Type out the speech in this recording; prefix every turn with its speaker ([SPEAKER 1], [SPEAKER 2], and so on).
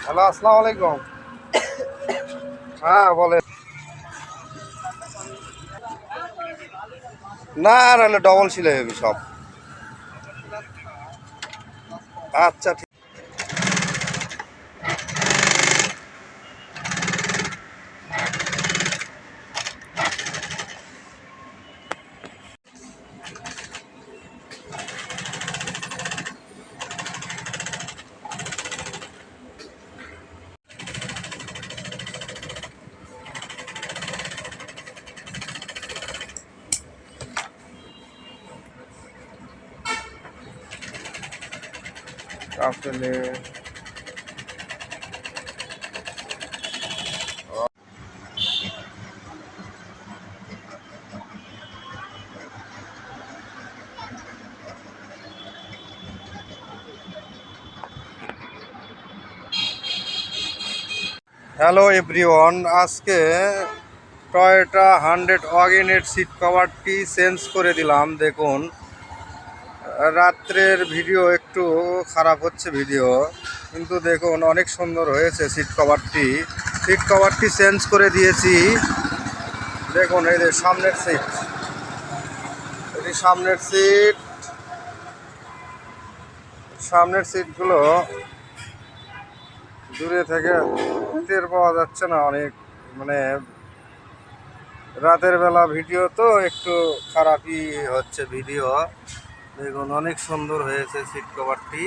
[SPEAKER 1] Hello, আসসালামু আলাইকুম। হ্যাঁ বলে না, আর হলে ডবল সিলাই হবে সব। আচ্ছা ঠিক। আসলে হ্যালো এভরিওয়ান, আজকে টয়োটা 100 ওয়াগনের সিট কভারটি চেঞ্জ করে দিলাম। দেখুন, রাত্রের ভিডিও একটু খারাপ হচ্ছে ভিডিও, কিন্তু দেখুন অনেক সুন্দর হয়েছে সিট কভারটি চেঞ্জ করে দিয়েছি। দেখুন এই যে সামনের সিট, এটি সামনের সিটগুলো দূরে থেকে টের পাওয়া যাচ্ছে না, অনেক মানে রাতের বেলা ভিডিও তো একটু খারাপই হচ্ছে ভিডিও। দেখুন অনেক সুন্দর হয়েছে সিট কভারটি।